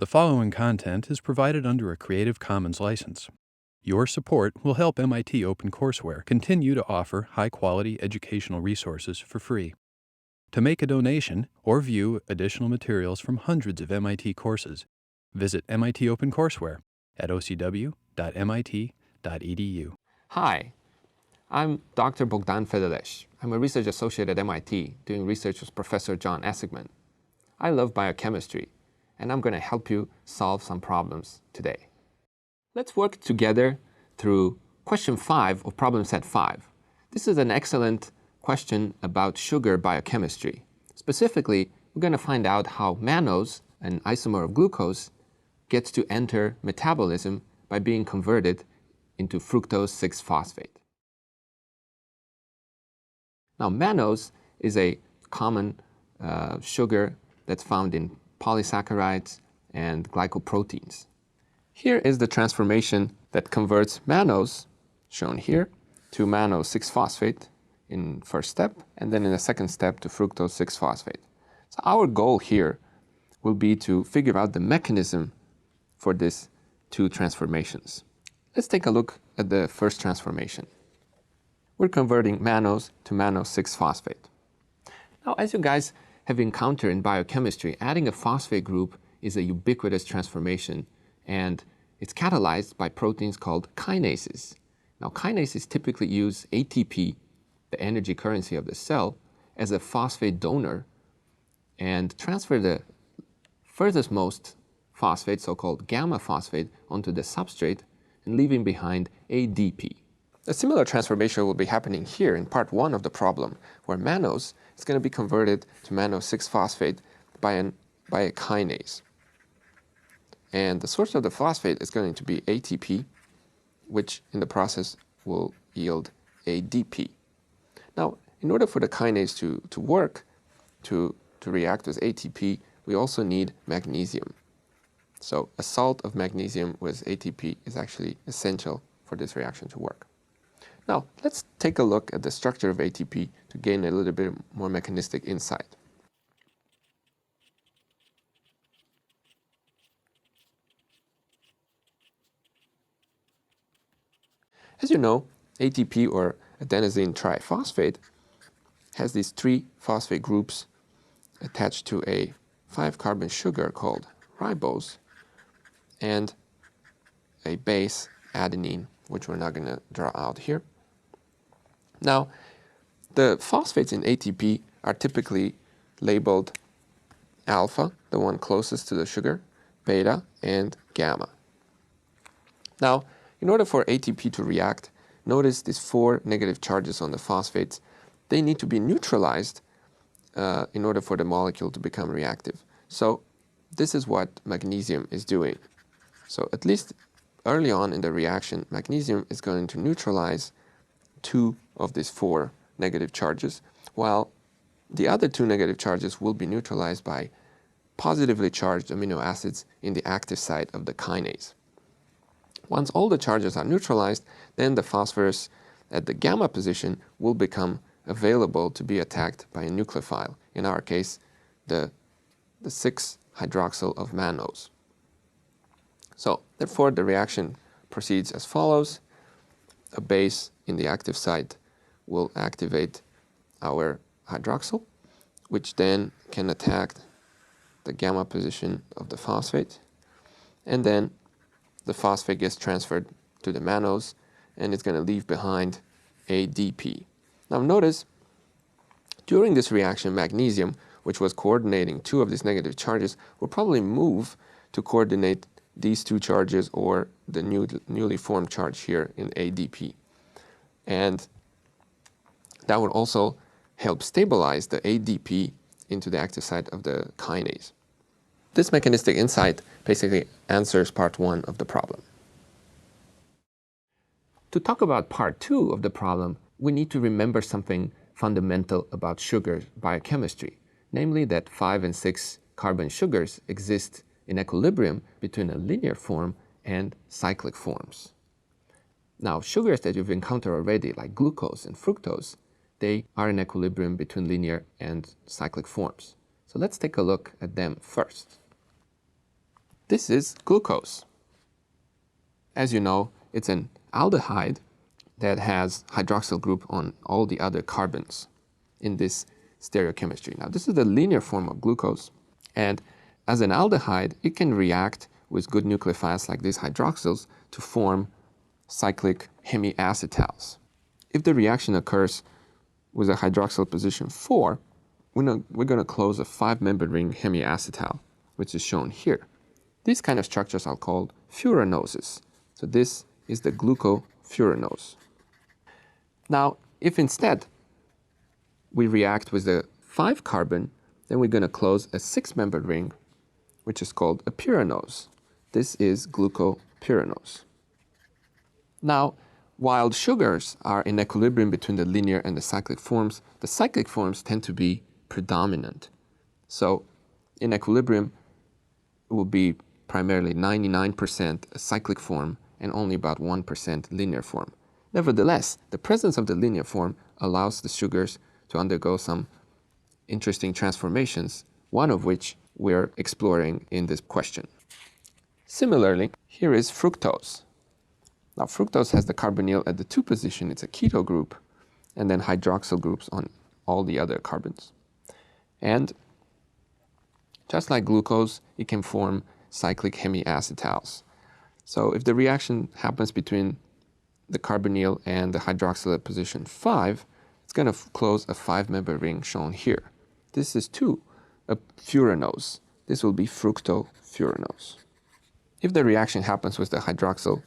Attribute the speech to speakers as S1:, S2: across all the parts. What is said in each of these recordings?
S1: The following content is provided under a Creative Commons license. Your support will help MIT OpenCourseWare continue to offer high-quality educational resources for free. To make a donation or view additional materials from hundreds of MIT courses, visit MIT OpenCourseWare at ocw.mit.edu.
S2: Hi, I'm Dr. Bogdan Fedeles. I'm a research associate at MIT doing research with Professor John Essigman. I love biochemistry, and I'm going to help you solve some problems today. Let's work together through question 5 of problem set 5. This is an excellent question about sugar biochemistry. Specifically, we're going to find out how mannose, an isomer of glucose, gets to enter metabolism by being converted into fructose 6-phosphate. Now, mannose is a common sugar that's found in polysaccharides and glycoproteins. Here is the transformation that converts mannose, shown here, to mannose 6-phosphate in first step, and then in the second step to fructose 6-phosphate. So our goal here will be to figure out the mechanism for these two transformations. Let's take a look at the first transformation. We're converting mannose to mannose 6-phosphate. Now, as you guys have encountered in biochemistry, adding a phosphate group is a ubiquitous transformation, and it's catalyzed by proteins called kinases. Now, kinases typically use ATP, the energy currency of the cell, as a phosphate donor and transfer the furthest most phosphate, so-called gamma phosphate, onto the substrate and leaving behind ADP. A similar transformation will be happening here in part 1 of the problem, where mannose is going to be converted to mannose 6-phosphate by a kinase. And the source of the phosphate is going to be ATP, which in the process will yield ADP. Now, in order for the kinase to work, to react with ATP, we also need magnesium. So a salt of magnesium with ATP is actually essential for this reaction to work. Now, let's take a look at the structure of ATP to gain a little bit more mechanistic insight. As you know, ATP, or adenosine triphosphate, has these 3 phosphate groups attached to a 5-carbon sugar called ribose and a base, adenine, which we're not going to draw out here. Now, the phosphates in ATP are typically labeled alpha, the one closest to the sugar, beta, and gamma. Now, in order for ATP to react, notice these 4 negative charges on the phosphates. They need to be neutralized in order for the molecule to become reactive. So this is what magnesium is doing. So at least early on in the reaction, magnesium is going to neutralize 2 of these 4 negative charges, while the other 2 negative charges will be neutralized by positively charged amino acids in the active site of the kinase. Once all the charges are neutralized, then the phosphorus at the gamma position will become available to be attacked by a nucleophile, in our case, the 6-hydroxyl of mannose. So, therefore, the reaction proceeds as follows. A base in the active site will activate our hydroxyl, which then can attack the gamma position of the phosphate, and then the phosphate gets transferred to the mannose, and it's going to leave behind ADP. Now notice, during this reaction, magnesium, which was coordinating 2 of these negative charges, will probably move to coordinate these 2 charges or the newly formed charge here in ADP. And that would also help stabilize the ADP into the active site of the kinase. This mechanistic insight basically answers part 1 of the problem. To talk about part 2 of the problem, we need to remember something fundamental about sugar biochemistry, namely that 5 and 6 carbon sugars exist in equilibrium between a linear form and cyclic forms. Now, sugars that you've encountered already, like glucose and fructose, they are in equilibrium between linear and cyclic forms. So let's take a look at them first. This is glucose. As you know, it's an aldehyde that has hydroxyl group on all the other carbons in this stereochemistry. Now, this is the linear form of glucose, and as an aldehyde, it can react with good nucleophiles like these hydroxyls to form cyclic hemiacetals. If the reaction occurs with a hydroxyl position 4, we're going to close a 5-membered ring hemiacetal, which is shown here. These kind of structures are called furanoses. So this is the glucofuranose. Now, if instead we react with the 5-carbon, then we're going to close a 6-membered ring, which is called a pyranose. This is glucopyranose. Now, while sugars are in equilibrium between the linear and the cyclic forms, the cyclic forms tend to be predominant. So in equilibrium, it will be primarily 99% a cyclic form and only about 1% linear form. Nevertheless, the presence of the linear form allows the sugars to undergo some interesting transformations, one of which we're exploring in this question. Similarly, here is fructose. Now, fructose has the carbonyl at the 2 position. It's a keto group, and then hydroxyl groups on all the other carbons. And just like glucose, it can form cyclic hemiacetals. So if the reaction happens between the carbonyl and the hydroxyl at position 5, it's going to close a 5-membered ring shown here. This is too a furanose. This will be fructofuranose. If the reaction happens with the hydroxyl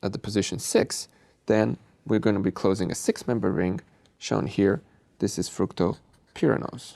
S2: at the position 6, then we're going to be closing a 6-membered ring shown here. This is fructopyranose.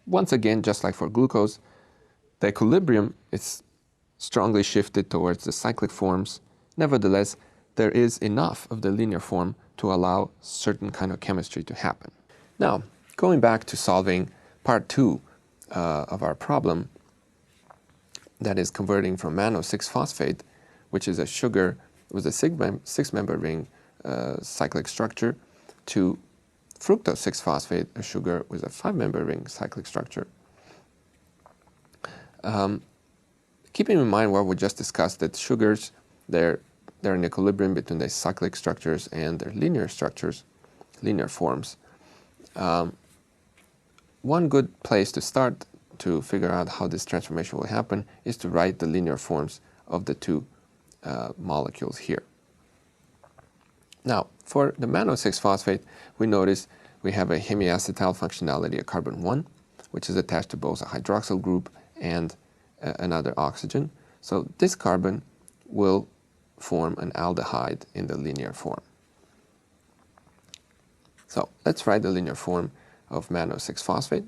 S2: Once again, just like for glucose, the equilibrium is strongly shifted towards the cyclic forms. Nevertheless, there is enough of the linear form to allow certain kind of chemistry to happen. Now, going back to solving part 2 of our problem, that is converting from mannose 6-phosphate, which is a sugar with a 6-membered ring cyclic structure, to fructose 6-phosphate, a sugar with a 5-membered ring cyclic structure. Keeping in mind what we just discussed, that sugars, they're in equilibrium between the cyclic structures and their linear structures, linear forms. One good place to start to figure out how this transformation will happen is to write the linear forms of the 2 molecules here. Now, for the mannose 6-phosphate, we notice we have a hemiacetal functionality of carbon 1, which is attached to both a hydroxyl group and another oxygen. So this carbon will form an aldehyde in the linear form. So let's write the linear form of mannose 6-phosphate.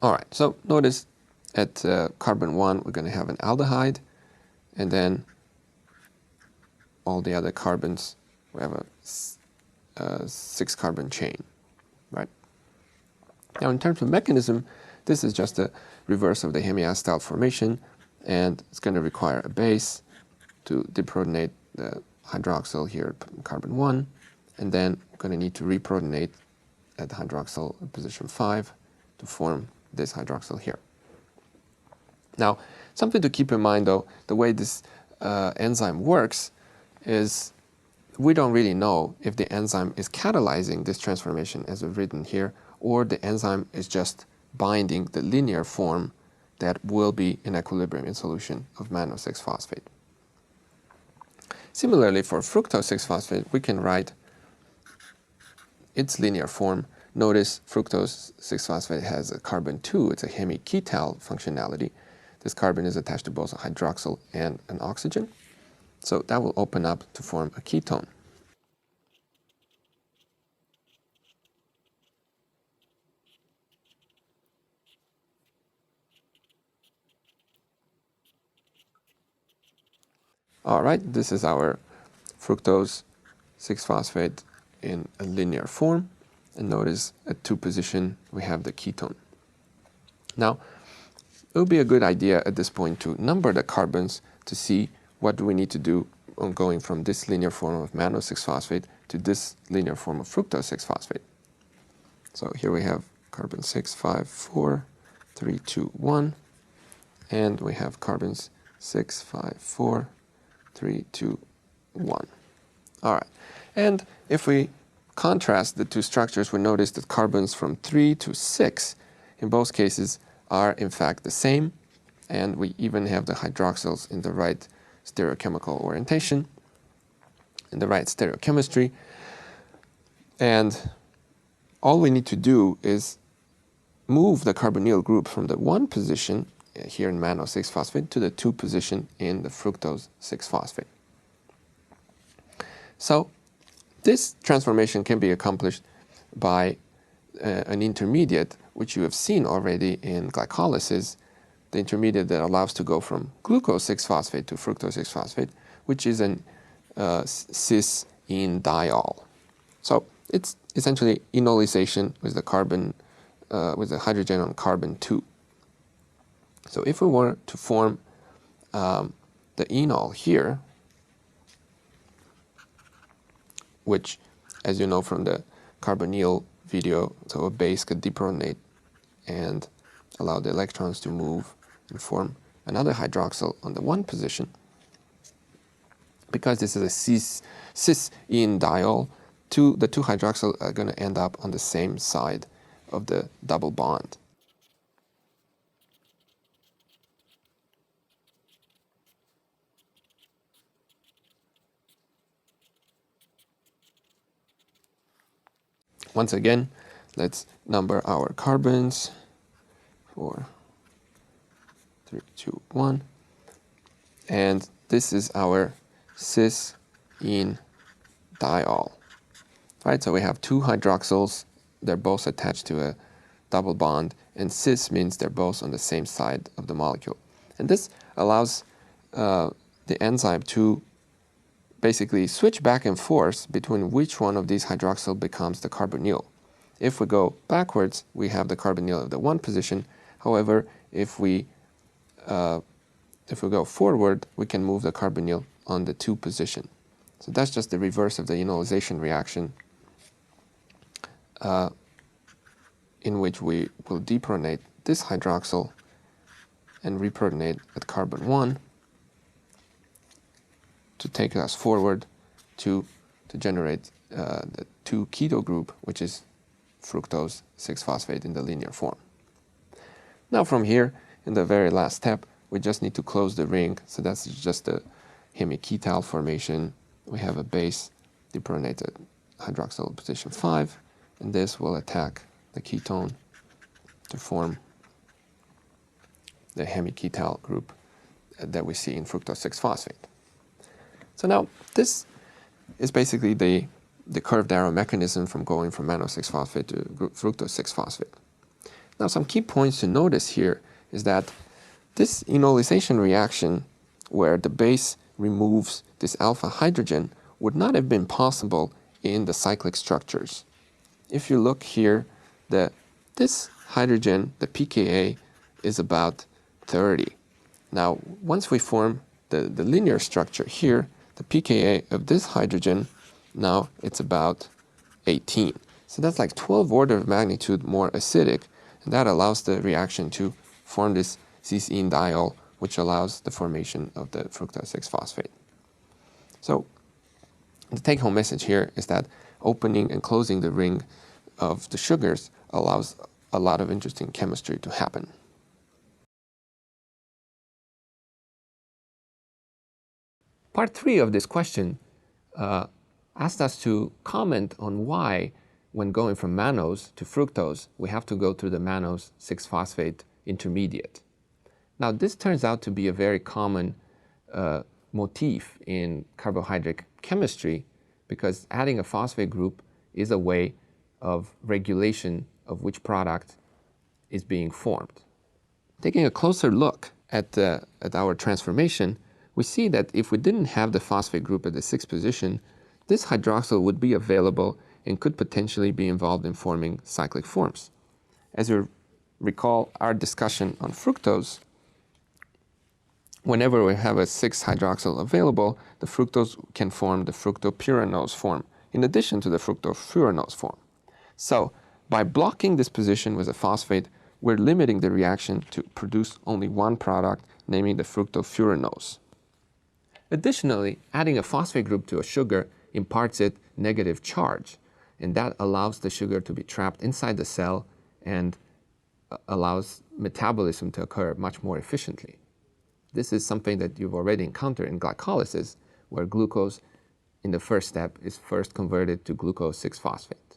S2: All right, so notice at carbon 1, we're going to have an aldehyde, and then all the other carbons, we have a 6-carbon chain, right? Now, in terms of mechanism, this is just a reverse of the hemiacetal formation, and it's going to require a base to deprotonate the hydroxyl here at carbon 1, and then we're going to need to reprotonate at the hydroxyl at position 5 to form this hydroxyl here. Now, something to keep in mind, though, the way this enzyme works is we don't really know if the enzyme is catalyzing this transformation as we've written here, or the enzyme is just binding the linear form that will be in equilibrium in solution of mannose 6-phosphate. Similarly, for fructose 6-phosphate, we can write its linear form. Notice fructose 6-phosphate has a carbon 2. It's a hemiketal functionality. This carbon is attached to both a hydroxyl and an oxygen. So that will open up to form a ketone. All right, this is our fructose 6-phosphate in a linear form. And notice at 2 position, we have the ketone. Now, it would be a good idea at this point to number the carbons to see what do we need to do, on going from this linear form of mannose 6-phosphate to this linear form of fructose 6-phosphate. So here we have carbon 6, 5, 4, 3, 2, 1, and we have carbons 6, 5, 4, 3, 2, 1. All right, and if we contrast the two structures, we notice that carbons from 3 to 6 in both cases are in fact the same, and we even have the hydroxyls in the right stereochemical orientation, in the right stereochemistry, and all we need to do is move the carbonyl group from the 1 position here in mannose 6-phosphate to the 2 position in the fructose 6-phosphate. So this transformation can be accomplished by an intermediate, which you have seen already in glycolysis, the intermediate that allows to go from glucose 6-phosphate to fructose 6-phosphate, which is an cis-ene-diol. So it's essentially enolization with the carbon, with the hydrogen on carbon 2. So if we were to form the enol here, which, as you know from the carbonyl video, so a base could deprotonate and allow the electrons to move and form another hydroxyl on the 1 position. Because this is a cis-ene-diol, the 2 hydroxyl are going to end up on the same side of the double bond. Once again, let's number our carbons. 4, 3, 2, 1. And this is our cis-ene-diol. Right, so we have 2 hydroxyls. They're both attached to a double bond, and cis means they're both on the same side of the molecule. And this allows the enzyme to basically switch back and forth between which one of these hydroxyl becomes the carbonyl. If we go backwards, we have the carbonyl of the 1 position. However, if we go forward, we can move the carbonyl on the 2 position. So that's just the reverse of the enolization reaction, in which we will deprotonate this hydroxyl and reprotonate at carbon 1 to take us forward to generate the 2-keto group, which is fructose 6-phosphate in the linear form. Now from here, in the very last step, we just need to close the ring. So that's just the hemiketal formation. We have a base deprotonated hydroxyl position 5, and this will attack the ketone to form the hemiketal group that we see in fructose 6-phosphate. So now this is basically the curved arrow mechanism from going from mannose 6-phosphate to fructose 6-phosphate. Now some key points to notice here is that this enolization reaction, where the base removes this alpha hydrogen, would not have been possible in the cyclic structures. If you look here, this hydrogen, the pKa, is about 30. Now, once we form the linear structure here, the pKa of this hydrogen, now it's about 18. So that's like 12 order of magnitude more acidic, and that allows the reaction to form this cis-ene-diol, which allows the formation of the fructose 6-phosphate. So the take-home message here is that opening and closing the ring of the sugars allows a lot of interesting chemistry to happen. Part 3 of this question asked us to comment on why, when going from mannose to fructose, we have to go through the mannose 6-phosphate intermediate. Now, this turns out to be a very common motif in carbohydrate chemistry, because adding a phosphate group is a way of regulation of which product is being formed. Taking a closer look at our transformation, we see that if we didn't have the phosphate group at the 6th position, this hydroxyl would be available and could potentially be involved in forming cyclic forms. As you recall our discussion on fructose, whenever we have a 6-hydroxyl available, the fructose can form the fructopyranose form, in addition to the fructofuranose form. So, by blocking this position with a phosphate, we're limiting the reaction to produce only one product, namely the fructofuranose. Additionally, adding a phosphate group to a sugar imparts it negative charge, and that allows the sugar to be trapped inside the cell and allows metabolism to occur much more efficiently. This is something that you've already encountered in glycolysis, where glucose in the first step is first converted to glucose 6-phosphate.